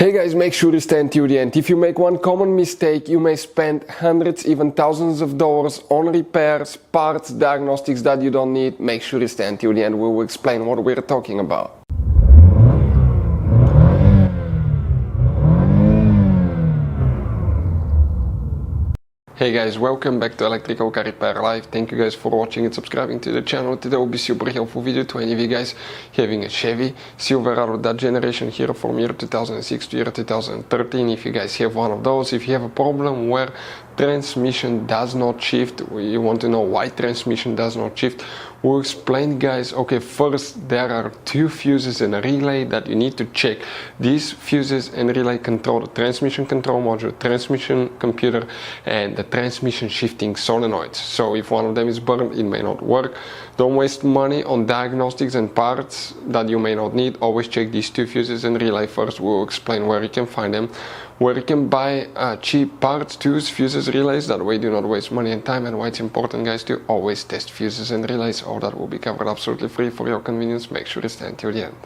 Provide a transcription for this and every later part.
Hey guys, make sure you stay until the end. If you make one common mistake, you may spend hundreds, even thousands of dollars on repairs, parts, diagnostics that you don't need. Make sure you stay until the end. We will explain what we're talking about. Hey guys, welcome back to Electrical Car Repair Live. Thank you guys for watching and subscribing to the channel. Today will be super helpful video to any of you guys having a Chevy Silverado, that generation here from year 2006 to year 2013. If you guys have one of those, if you have a problem where transmission does not shift, you want to know why transmission does not shift, we'll explain, guys. Okay, first, there are two fuses and a relay that you need to check. These fuses and relay control the transmission control module, transmission computer, and the transmission shifting solenoids. So if one of them is burned, it may not work. Don't waste money on diagnostics and parts that you may not need. Always check these two fuses and relay first. We'll explain where you can find them, where you can buy cheap parts, tools, fuses, relays. That way do not waste money and time, and why it's important, guys, to always test fuses and relays. All that will be covered absolutely free for your convenience. Make sure to stay until the end.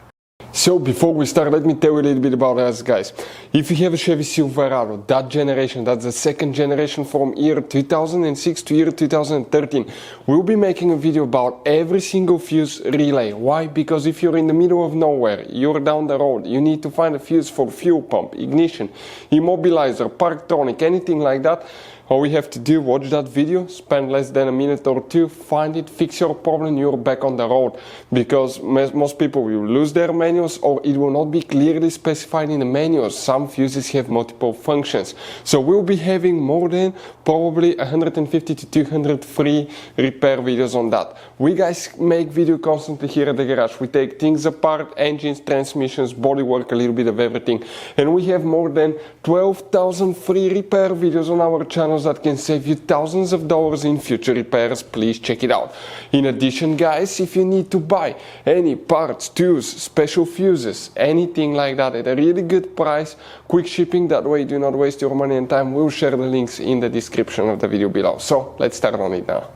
So before we start, let me tell you a little bit about us, guys. If you have a Chevy Silverado, that generation, that's the second generation from year 2006 to year 2013, we'll be making a video about every single fuse relay. Why? Because if you're in the middle of nowhere, you're down the road, you need to find a fuse for fuel pump, ignition, immobilizer, parktonic, anything like that, all we have to do, watch that video, spend less than a minute or two, find it, fix your problem, you're back on the road. Because most people will lose their manuals, or it will not be clearly specified in the manuals. Some fuses have multiple functions. So we'll be having more than probably 150 to 200 free repair videos on that. We guys make video constantly here at the garage. We take things apart, engines, transmissions, bodywork, a little bit of everything. And we have more than 12,000 free repair videos on our channel that can save you thousands of dollars in future repairs. Please check it out. In addition, guys, if you need to buy any parts, tools, special fuses, anything like that at a really good price, quick shipping, that way do not waste your money and time, we'll share the links in the description of the video below. So let's start on it now.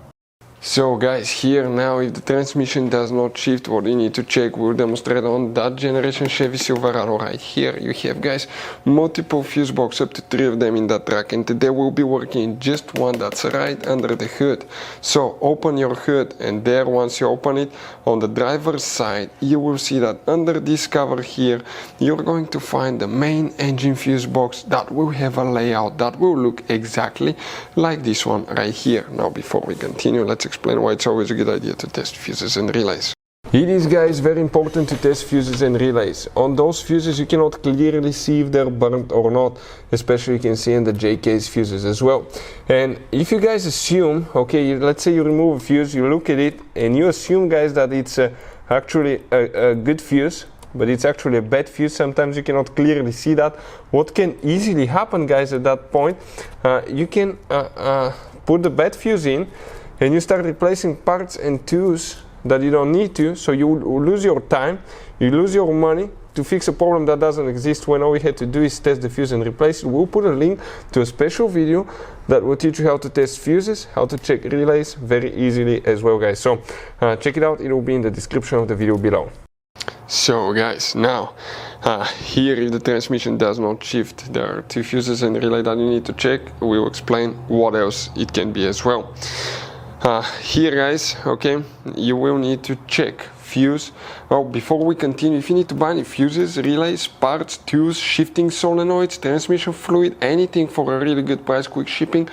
So guys, here now, if the transmission does not shift, what you need to check, we'll demonstrate on that generation Chevy Silverado right here. You have, guys, multiple fuse box, up to 3 of them in that truck, and today we'll be working just one that's right under the hood. So open your hood, and there, once you open it, on the driver's side, you will see that under this cover here, you're going to find the main engine fuse box that will have a layout that will look exactly like this one right here. Now, before we continue, let's explain why it's always a good idea to test fuses and relays. It is, guys, very important to test fuses and relays. On those fuses you cannot clearly see if they're burnt or not, especially you can see in the JK's fuses as well. And if you guys assume, okay, let's say you remove a fuse, you look at it and you assume, guys, that it's actually a good fuse, but it's actually a bad fuse, sometimes you cannot clearly see that. What can easily happen, guys, at that point, you can put the bad fuse in and you start replacing parts and tools that you don't need to, so you will lose your time, you lose your money to fix a problem that doesn't exist, when all we had to do is test the fuse and replace it. We'll put a link to a special video that will teach you how to test fuses, how to check relays very easily as well, guys. So check it out, it will be in the description of the video below. So guys, now here, if the transmission does not shift, there are 2 fuses and relay that you need to check. We will explain what else it can be as well. Here, guys, okay, you will need to check fuse. Well, before we continue, if you need to buy any fuses, relays, parts, tools, shifting solenoids, transmission fluid, anything for a really good price, quick shipping,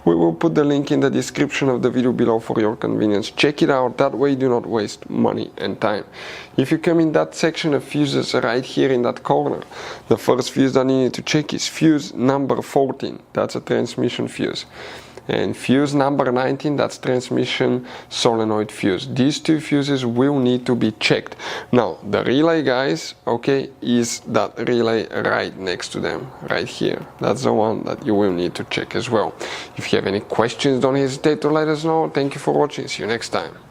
we will put the link in the description of the video below for your convenience. Check it out, that way do not waste money and time. If you come in that section of fuses right here in that corner, the first fuse that you need to check is fuse number 14, that's a transmission fuse. And fuse number 19, that's transmission solenoid fuse. These 2 fuses will need to be checked. Now, the relay, guys, okay, is that relay right next to them, right here. That's the one that you will need to check as well. If you have any questions, don't hesitate to let us know. Thank you for watching. See you next time.